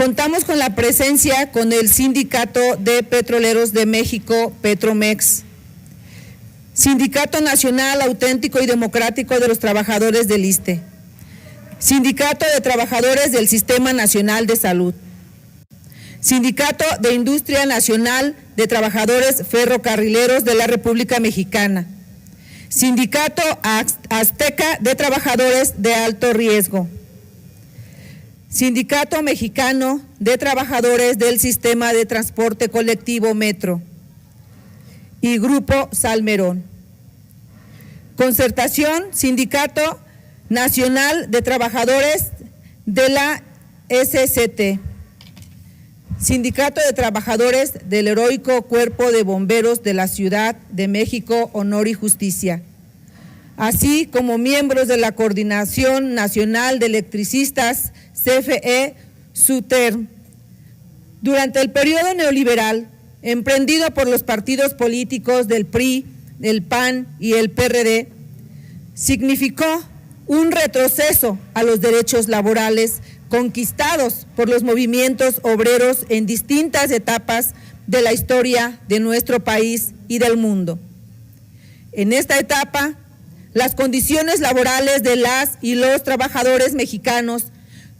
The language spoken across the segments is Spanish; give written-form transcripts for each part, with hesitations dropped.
Contamos con la presencia con el Sindicato de Petroleros de México, Petromex, Sindicato Nacional Auténtico y Democrático de los Trabajadores del ISSSTE, Sindicato de Trabajadores del Sistema Nacional de Salud, Sindicato de Industria Nacional de Trabajadores Ferrocarrileros de la República Mexicana, Sindicato Azteca de Trabajadores de Alto Riesgo, Sindicato Mexicano de Trabajadores del Sistema de Transporte Colectivo Metro y Grupo Salmerón. Concertación, Sindicato Nacional de Trabajadores de la SCT, Sindicato de Trabajadores del Heroico Cuerpo de Bomberos de la Ciudad de México, Honor y Justicia, así como miembros de la Coordinación Nacional de Electricistas, CFE, SUTER. Durante el periodo neoliberal, emprendido por los partidos políticos del PRI, del PAN y el PRD, significó un retroceso a los derechos laborales conquistados por los movimientos obreros en distintas etapas de la historia de nuestro país y del mundo. En esta etapa, las condiciones laborales de las y los trabajadores mexicanos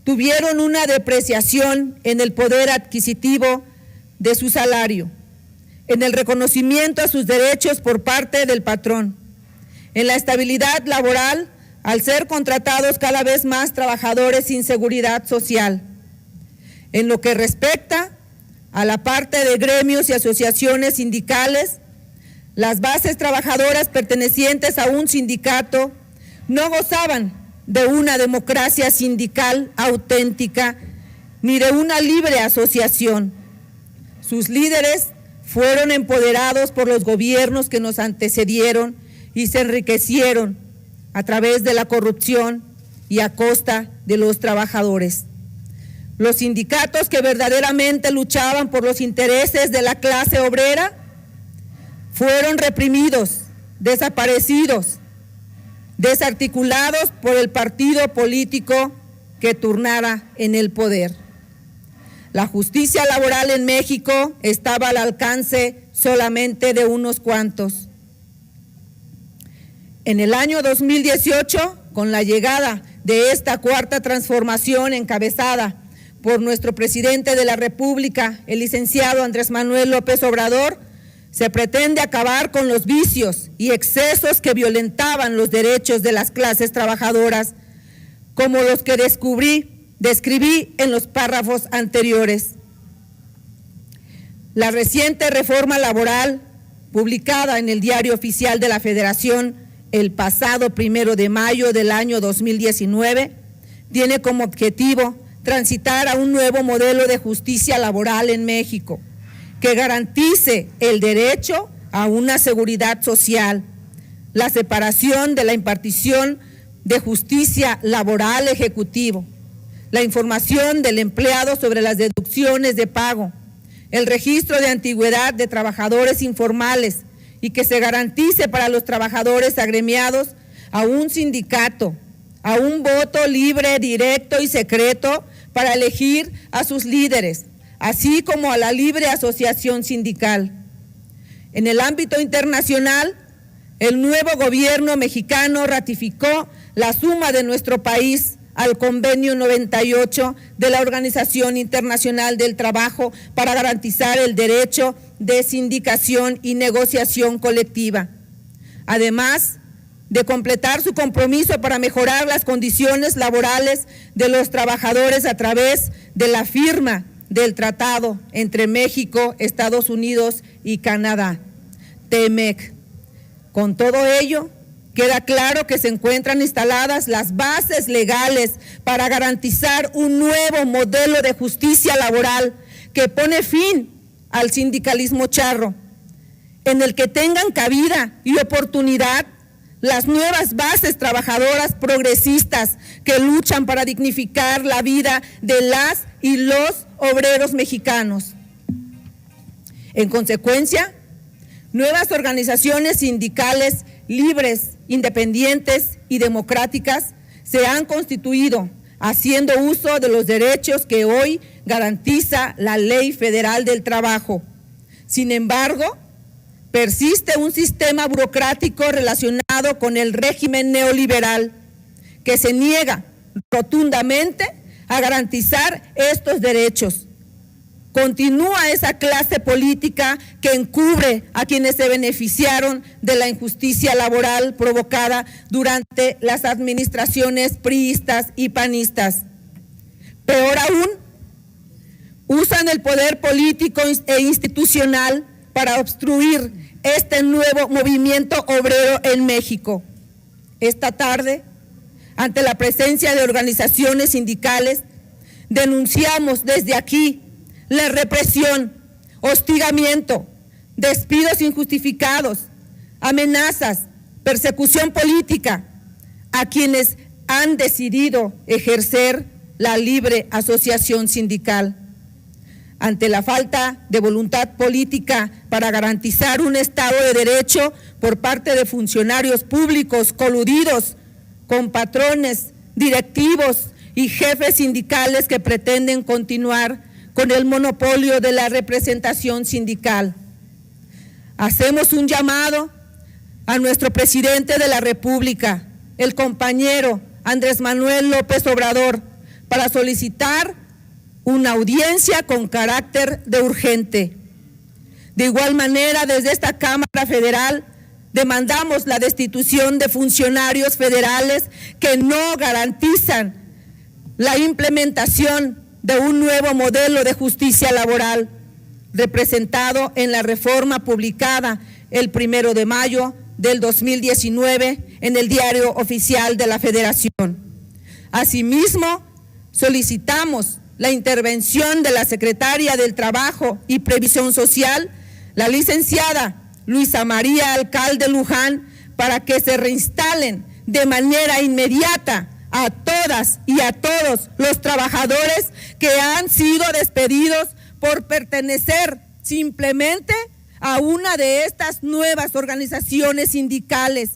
tuvieron una depreciación en el poder adquisitivo de su salario, en el reconocimiento a sus derechos por parte del patrón, en la estabilidad laboral al ser contratados cada vez más trabajadores sin seguridad social. En lo que respecta a la parte de gremios y asociaciones sindicales, las bases trabajadoras pertenecientes a un sindicato no gozaban de una democracia sindical auténtica ni de una libre asociación. Sus líderes fueron empoderados por los gobiernos que nos antecedieron y se enriquecieron a través de la corrupción y a costa de los trabajadores. Los sindicatos que verdaderamente luchaban por los intereses de la clase obrera fueron reprimidos, desaparecidos, desarticulados por el partido político que turnara en el poder. La justicia laboral en México estaba al alcance solamente de unos cuantos. En el año 2018, con la llegada de esta cuarta transformación encabezada por nuestro presidente de la República, el licenciado Andrés Manuel López Obrador, se pretende acabar con los vicios y excesos que violentaban los derechos de las clases trabajadoras, como los que describí en los párrafos anteriores. La reciente reforma laboral, publicada en el Diario Oficial de la Federación el pasado 1 de mayo del año 2019, tiene como objetivo transitar a un nuevo modelo de justicia laboral en México, que garantice el derecho a una seguridad social, la separación de la impartición de justicia laboral ejecutivo, la información del empleado sobre las deducciones de pago, el registro de antigüedad de trabajadores informales y que se garantice para los trabajadores agremiados a un sindicato, a un voto libre, directo y secreto para elegir a sus líderes, así como a la libre asociación sindical. En el ámbito internacional, el nuevo gobierno mexicano ratificó la suma de nuestro país al Convenio 98 de la Organización Internacional del Trabajo para garantizar el derecho de sindicación y negociación colectiva. Además de completar su compromiso para mejorar las condiciones laborales de los trabajadores a través de la firma del tratado entre México, Estados Unidos y Canadá, TEMEC. Con todo ello, queda claro que se encuentran instaladas las bases legales para garantizar un nuevo modelo de justicia laboral que pone fin al sindicalismo charro, en el que tengan cabida y oportunidad las nuevas bases trabajadoras progresistas que luchan para dignificar la vida de las y los obreros mexicanos. En consecuencia, nuevas organizaciones sindicales libres, independientes y democráticas se han constituido haciendo uso de los derechos que hoy garantiza la Ley Federal del Trabajo. Sin embargo, persiste un sistema burocrático relacionado con el régimen neoliberal que se niega rotundamente a garantizar estos derechos. Continúa esa clase política que encubre a quienes se beneficiaron de la injusticia laboral provocada durante las administraciones priistas y panistas. Peor aún, usan el poder político e institucional para obstruir este nuevo movimiento obrero en México. Esta tarde, ante la presencia de organizaciones sindicales, denunciamos desde aquí la represión, hostigamiento, despidos injustificados, amenazas, persecución política a quienes han decidido ejercer la libre asociación sindical. Ante la falta de voluntad política para garantizar un Estado de Derecho por parte de funcionarios públicos coludidos con patrones, directivos y jefes sindicales que pretenden continuar con el monopolio de la representación sindical. Hacemos un llamado a nuestro presidente de la República, el compañero Andrés Manuel López Obrador, para solicitar una audiencia con carácter de urgente. De igual manera, desde esta Cámara Federal, demandamos la destitución de funcionarios federales que no garantizan la implementación de un nuevo modelo de justicia laboral, representado en la reforma publicada el 1 de mayo del 2019 en el Diario Oficial de la Federación. Asimismo, solicitamos la intervención de la Secretaria del Trabajo y Previsión Social, la licenciada Luisa María Alcalde Luján, para que se reinstalen de manera inmediata a todas y a todos los trabajadores que han sido despedidos por pertenecer simplemente a una de estas nuevas organizaciones sindicales,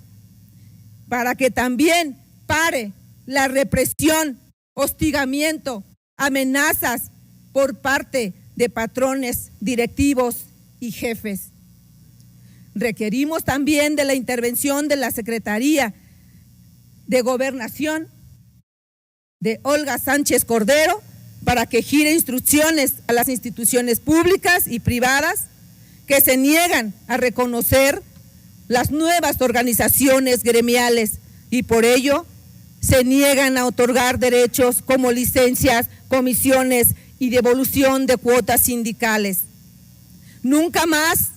para que también pare la represión, hostigamiento, amenazas por parte de patrones, directivos y jefes. Requerimos también de la intervención de la Secretaría de Gobernación de Olga Sánchez Cordero para que gire instrucciones a las instituciones públicas y privadas que se niegan a reconocer las nuevas organizaciones gremiales y por ello se niegan a otorgar derechos como licencias, comisiones y devolución de cuotas sindicales. Nunca más,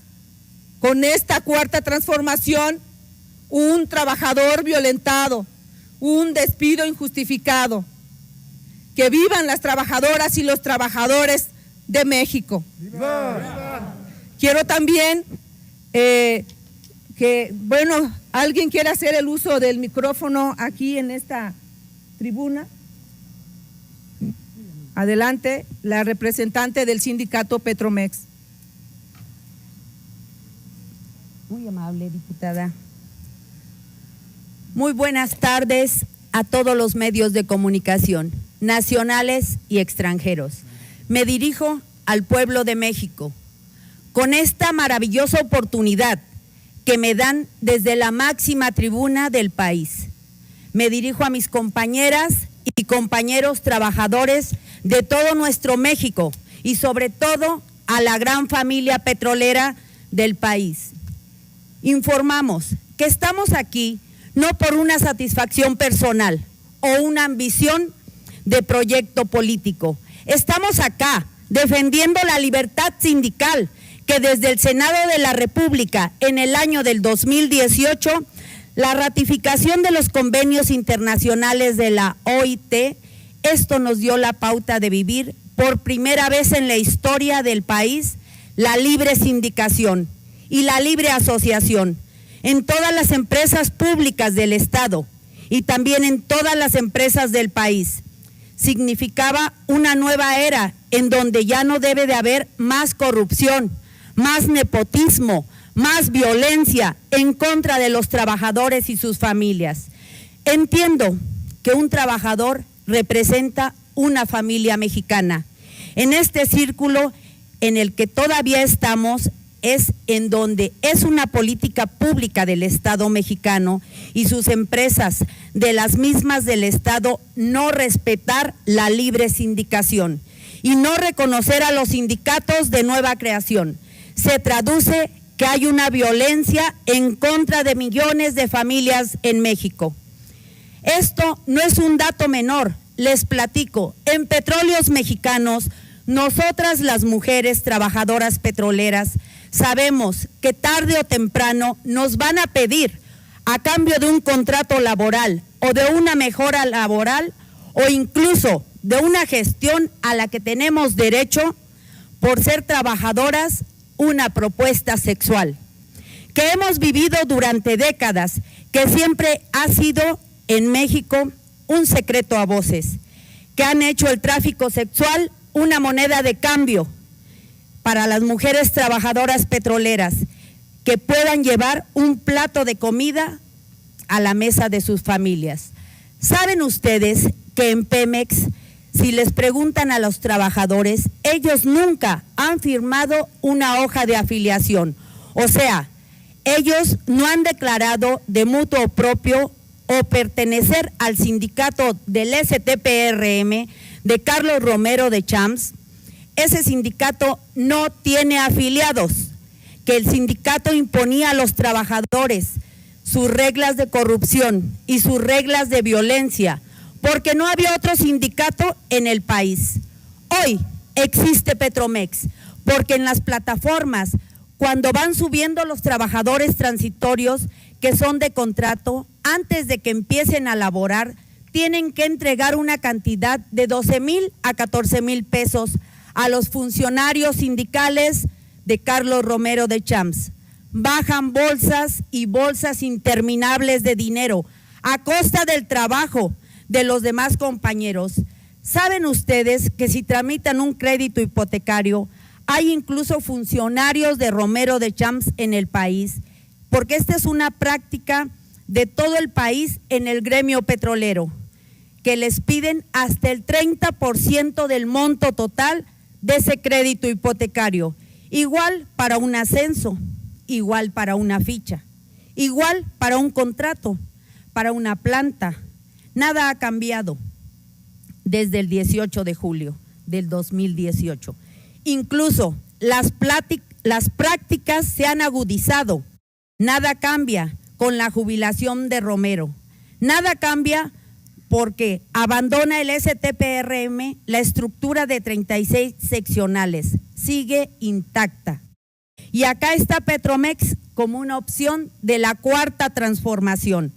con esta cuarta transformación, un trabajador violentado, un despido injustificado. Que vivan las trabajadoras y los trabajadores de México. ¡Viva! Quiero también alguien quiere hacer el uso del micrófono aquí en esta tribuna. Adelante, la representante del sindicato Petromex. Muy amable, diputada. Muy buenas tardes a todos los medios de comunicación, nacionales y extranjeros. Me dirijo al pueblo de México con esta maravillosa oportunidad que me dan desde la máxima tribuna del país. Me dirijo a mis compañeras y compañeros trabajadores de todo nuestro México y sobre todo a la gran familia petrolera del país. Informamos que estamos aquí no por una satisfacción personal o una ambición de proyecto político. Estamos acá defendiendo la libertad sindical que desde el Senado de la República en el año del 2018, la ratificación de los convenios internacionales de la OIT, esto nos dio la pauta de vivir por primera vez en la historia del país la libre sindicación y la libre asociación en todas las empresas públicas del Estado y también en todas las empresas del país. Significaba una nueva era en donde ya no debe de haber más corrupción, más nepotismo, más violencia en contra de los trabajadores y sus familias. Entiendo que un trabajador representa una familia mexicana. En este círculo en el que todavía estamos es en donde es una política pública del Estado mexicano y sus empresas de las mismas del Estado no respetar la libre sindicación y no reconocer a los sindicatos de nueva creación. Se traduce que hay una violencia en contra de millones de familias en México. Esto no es un dato menor, les platico. En Petróleos Mexicanos, nosotras las mujeres trabajadoras petroleras sabemos que tarde o temprano nos van a pedir, a cambio de un contrato laboral o de una mejora laboral o incluso de una gestión a la que tenemos derecho por ser trabajadoras, una propuesta sexual que hemos vivido durante décadas, que siempre ha sido en México un secreto a voces, que han hecho el tráfico sexual una moneda de cambio para las mujeres trabajadoras petroleras que puedan llevar un plato de comida a la mesa de sus familias. ¿Saben ustedes que en Pemex, si les preguntan a los trabajadores, ellos nunca han firmado una hoja de afiliación? O sea, ellos no han declarado de mutuo propio o pertenecer al sindicato del STPRM de Carlos Romero de Champs. Ese sindicato no tiene afiliados, que el sindicato imponía a los trabajadores sus reglas de corrupción y sus reglas de violencia, porque no había otro sindicato en el país. Hoy existe Petromex, porque en las plataformas, cuando van subiendo los trabajadores transitorios que son de contrato, antes de que empiecen a laborar, tienen que entregar una cantidad de 12,000 a 14,000 pesos a los funcionarios sindicales de Carlos Romero de Champs. Bajan bolsas y bolsas interminables de dinero a costa del trabajo de los demás compañeros. ¿Saben ustedes que si tramitan un crédito hipotecario, hay incluso funcionarios de Romero de Champs en el país? Porque esta es una práctica de todo el país en el gremio petrolero, que les piden hasta el 30% del monto total de ese crédito hipotecario, igual para un ascenso, igual para una ficha, igual para un contrato, para una planta. Nada ha cambiado desde el 18 de julio del 2018. Incluso las prácticas se han agudizado. Nada cambia con la jubilación de Romero. Nada cambia porque abandona el STPRM la estructura de 36 seccionales. Sigue intacta. Y acá está Petromex como una opción de la cuarta transformación,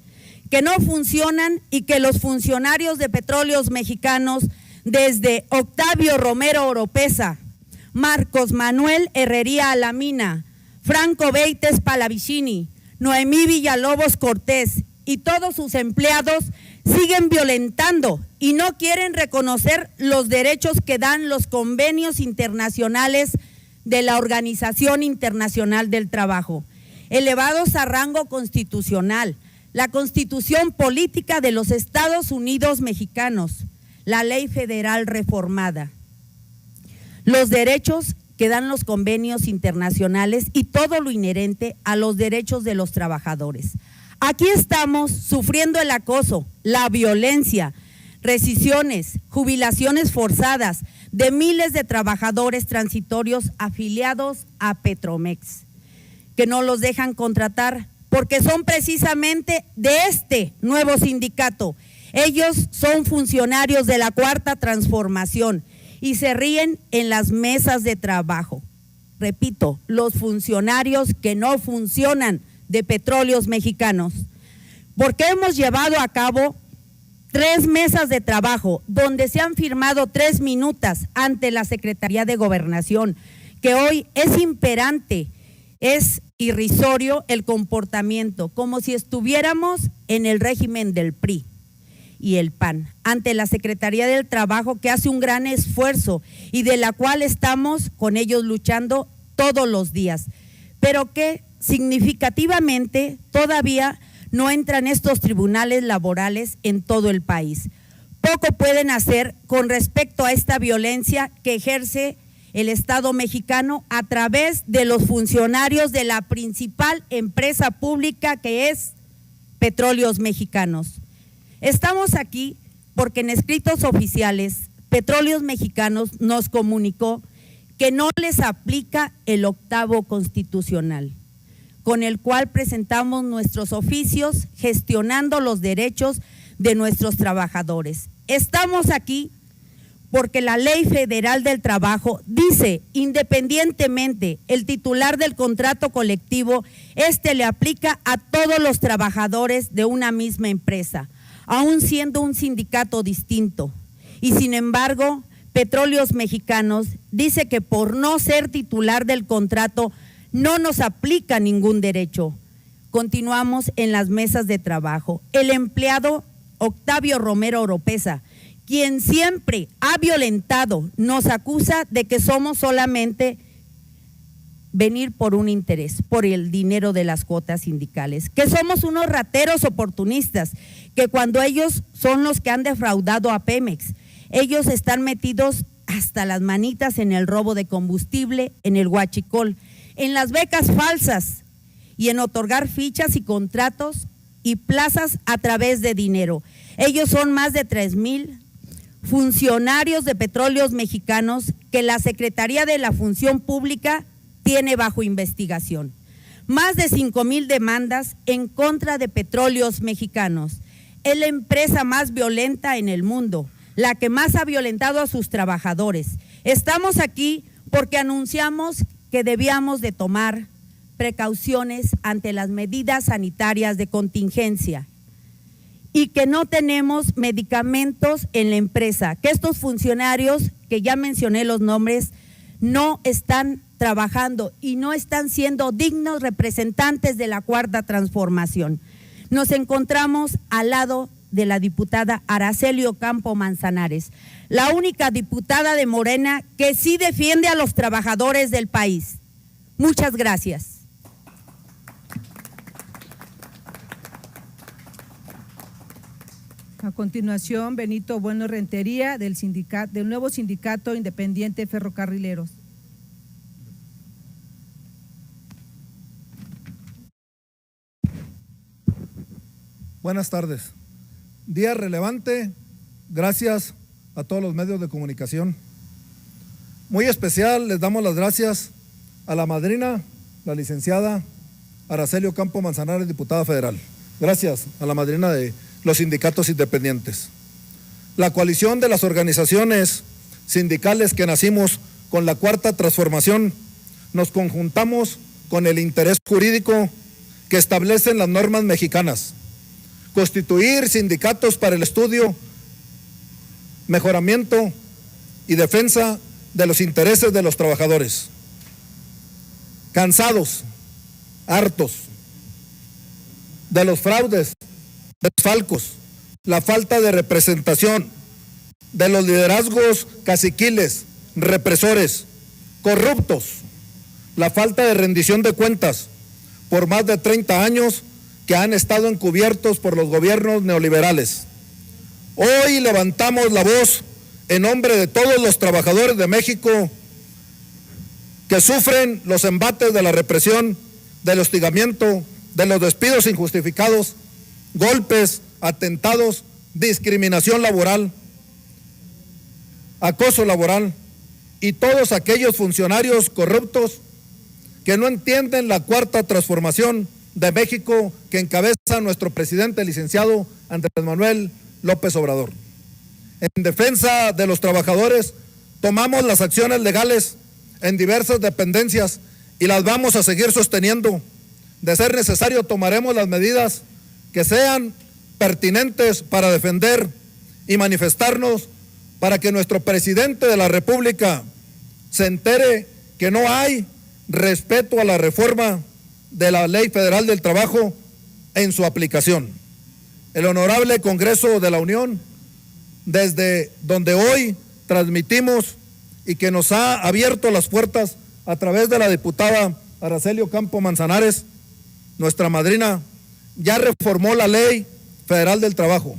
que no funcionan y que los funcionarios de Petróleos Mexicanos, desde Octavio Romero Oropesa, Marcos Manuel Herrería Alamina, Franco Beites Palavicini, Noemí Villalobos Cortés y todos sus empleados siguen violentando y no quieren reconocer los derechos que dan los convenios internacionales de la Organización Internacional del Trabajo, elevados a rango constitucional, la Constitución Política de los Estados Unidos Mexicanos, la Ley Federal reformada, los derechos que dan los convenios internacionales y todo lo inherente a los derechos de los trabajadores. Aquí estamos sufriendo el acoso, la violencia, rescisiones, jubilaciones forzadas de miles de trabajadores transitorios afiliados a Petromex, que no los dejan contratar porque son precisamente de este nuevo sindicato. Ellos son funcionarios de la Cuarta Transformación y se ríen en las mesas de trabajo. Repito, los funcionarios que no funcionan de Petróleos Mexicanos, porque hemos llevado a cabo 3 mesas de trabajo donde se han firmado 3 minutas ante la Secretaría de Gobernación, que hoy es imperante, es irrisorio el comportamiento, como si estuviéramos en el régimen del PRI y el PAN, ante la Secretaría del Trabajo, que hace un gran esfuerzo y de la cual estamos con ellos luchando todos los días, pero que significativamente todavía no entran estos tribunales laborales en todo el país, poco pueden hacer con respecto a esta violencia que ejerce el Estado mexicano a través de los funcionarios de la principal empresa pública que es Petróleos Mexicanos. Estamos aquí porque en escritos oficiales Petróleos Mexicanos nos comunicó que no les aplica el 8º constitucional, con el cual presentamos nuestros oficios gestionando los derechos de nuestros trabajadores. Estamos aquí porque la Ley Federal del Trabajo dice, independientemente el titular del contrato colectivo, le aplica a todos los trabajadores de una misma empresa, aun siendo un sindicato distinto. Y sin embargo, Petróleos Mexicanos dice que por no ser titular del contrato no nos aplica ningún derecho. Continuamos en las mesas de trabajo. El empleado Octavio Romero Oropesa, quien siempre ha violentado, nos acusa de que somos solamente venir por un interés, por el dinero de las cuotas sindicales, que somos unos rateros oportunistas, que cuando ellos son los que han defraudado a Pemex, ellos están metidos hasta las manitas en el robo de combustible, en el huachicol, en las becas falsas y en otorgar fichas y contratos y plazas a través de dinero. Ellos son más de 3,000 funcionarios de Petróleos Mexicanos que la Secretaría de la Función Pública tiene bajo investigación. Más de 5,000 demandas en contra de Petróleos Mexicanos. Es la empresa más violenta en el mundo, la que más ha violentado a sus trabajadores. Estamos aquí porque anunciamos que debíamos de tomar precauciones ante las medidas sanitarias de contingencia y que no tenemos medicamentos en la empresa, que estos funcionarios, que ya mencioné los nombres, no están trabajando y no están siendo dignos representantes de la Cuarta Transformación. Nos encontramos al lado de la diputada Araceli Ocampo Manzanares, la única diputada de Morena que sí defiende a los trabajadores del país. Muchas gracias. A continuación, Benito Bueno Rentería, del nuevo Sindicato Independiente Ferrocarrileros. Buenas tardes. Día relevante, gracias a todos los medios de comunicación. Muy especial, les damos las gracias a la madrina, la licenciada Araceli Ocampo Manzanares, diputada federal. Gracias a la madrina de los sindicatos independientes. La coalición de las organizaciones sindicales que nacimos con la Cuarta Transformación, nos conjuntamos con el interés jurídico que establecen las normas mexicanas. Constituir sindicatos para el estudio, mejoramiento y defensa de los intereses de los trabajadores. Cansados, hartos de los fraudes, desfalcos, la falta de representación, de los liderazgos caciquiles, represores, corruptos, la falta de rendición de cuentas por más de 30 años que han estado encubiertos por los gobiernos neoliberales. Hoy levantamos la voz en nombre de todos los trabajadores de México que sufren los embates de la represión, del hostigamiento, de los despidos injustificados, golpes, atentados, discriminación laboral, acoso laboral y todos aquellos funcionarios corruptos que no entienden la Cuarta Transformación de México que encabeza nuestro presidente, el licenciado Andrés Manuel López Obrador. En defensa de los trabajadores, tomamos las acciones legales en diversas dependencias y las vamos a seguir sosteniendo. De ser necesario, tomaremos las medidas que sean pertinentes para defender y manifestarnos para que nuestro presidente de la República se entere que no hay respeto a la reforma de la Ley Federal del Trabajo en su aplicación. El Honorable Congreso de la Unión, desde donde hoy transmitimos y que nos ha abierto las puertas a través de la diputada Araceli Ocampo Manzanares, nuestra madrina, ya reformó la Ley Federal del Trabajo,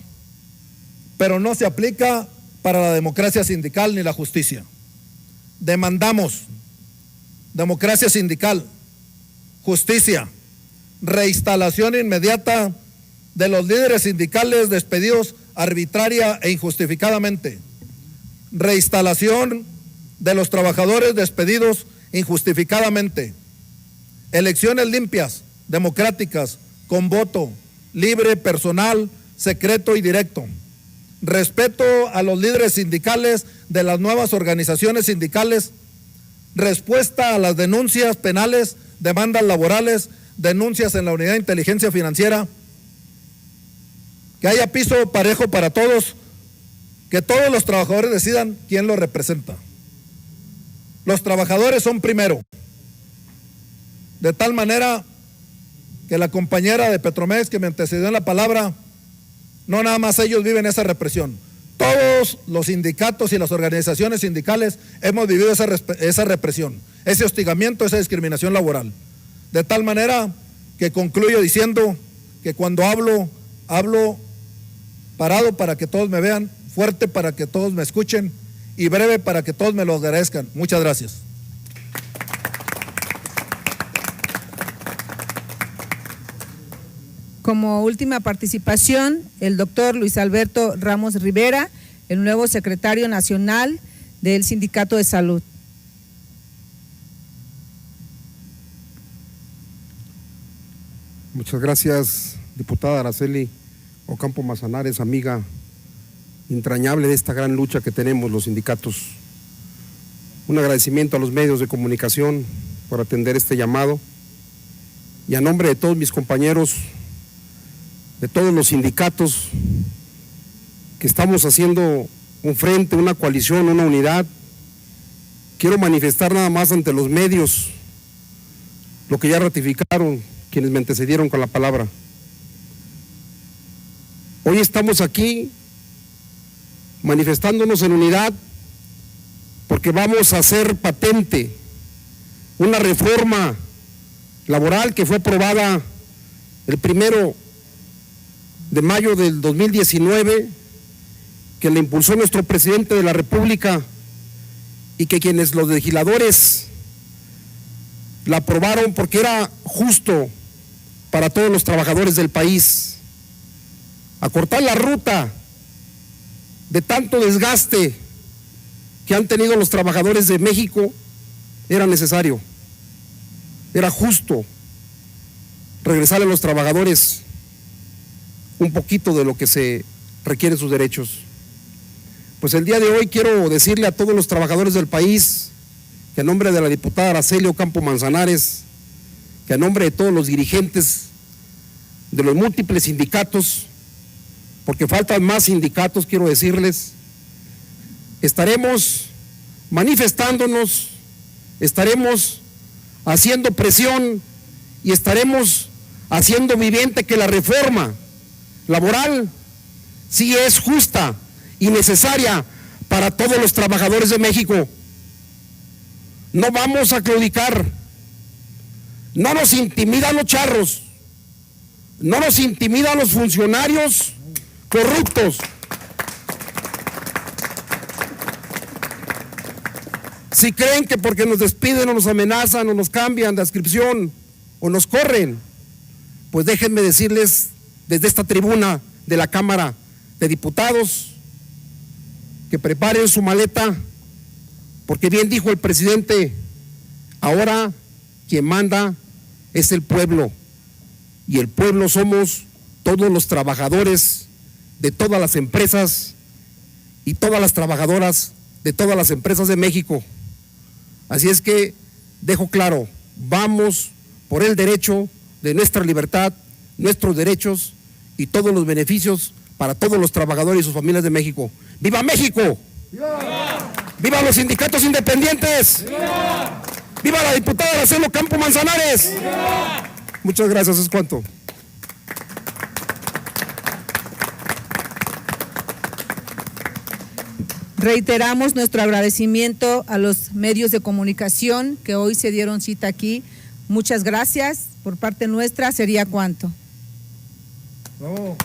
pero no se aplica para la democracia sindical ni la justicia. Demandamos democracia sindical, justicia, reinstalación inmediata de los líderes sindicales despedidos arbitraria e injustificadamente, reinstalación de los trabajadores despedidos injustificadamente, elecciones limpias, democráticas, con voto libre, personal, secreto y directo, respeto a los líderes sindicales de las nuevas organizaciones sindicales, respuesta a las denuncias penales, demandas laborales, denuncias en la Unidad de Inteligencia Financiera, que haya piso parejo para todos, que todos los trabajadores decidan quién los representa. Los trabajadores son primero, de tal manera que la compañera de Petromex que me antecedió en la palabra, no nada más ellos viven esa represión. Todos los sindicatos y las organizaciones sindicales hemos vivido esa represión, ese hostigamiento, esa discriminación laboral. De tal manera que concluyo diciendo que cuando hablo parado para que todos me vean, fuerte para que todos me escuchen y breve para que todos me lo agradezcan. Muchas gracias. Como última participación, el doctor Luis Alberto Ramos Rivera, el nuevo secretario nacional del Sindicato de Salud. Muchas gracias, diputada Araceli Ocampo Manzanares, amiga entrañable de esta gran lucha que tenemos los sindicatos. Un agradecimiento a los medios de comunicación por atender este llamado y a nombre de todos mis compañeros, de todos los sindicatos que estamos haciendo un frente, una coalición, una unidad, quiero manifestar nada más ante los medios lo que ya ratificaron quienes me antecedieron con la palabra. Hoy estamos aquí manifestándonos en unidad porque vamos a hacer patente una reforma laboral que fue aprobada el 1 de mayo del 2019, que le impulsó nuestro presidente de la República y que quienes los legisladores la aprobaron porque era justo para todos los trabajadores del país. Acortar la ruta de tanto desgaste que han tenido los trabajadores de México era necesario, era justo regresarle a los trabajadores un poquito de lo que se requieren sus derechos. Pues el día de hoy quiero decirle a todos los trabajadores del país que a nombre de la diputada Araceli Ocampo Manzanares, que a nombre de todos los dirigentes de los múltiples sindicatos, porque faltan más sindicatos, quiero decirles, estaremos manifestándonos, estaremos haciendo presión y estaremos haciendo viviente que la reforma laboral sí es justa y necesaria para todos los trabajadores de México. No vamos a claudicar, no nos intimidan los charros, no nos intimidan los funcionarios corruptos. Si creen que porque nos despiden o nos amenazan o nos cambian de adscripción o nos corren, pues déjenme decirles desde esta tribuna de la Cámara de Diputados que preparen su maleta, porque bien dijo el presidente, ahora quien manda es el pueblo, y el pueblo somos todos los trabajadores de todas las empresas y todas las trabajadoras de todas las empresas de México. Así es que dejo claro, vamos por el derecho de nuestra libertad, nuestros derechos y todos los beneficios para todos los trabajadores y sus familias de México. ¡Viva México! ¡Viva! ¡Viva los sindicatos independientes! ¡Viva! ¡Viva la diputada Araceli Ocampo Manzanares! ¡Viva! Muchas gracias, es cuanto. Reiteramos nuestro agradecimiento a los medios de comunicación que hoy se dieron cita aquí. Muchas gracias. Por parte nuestra sería cuanto. No.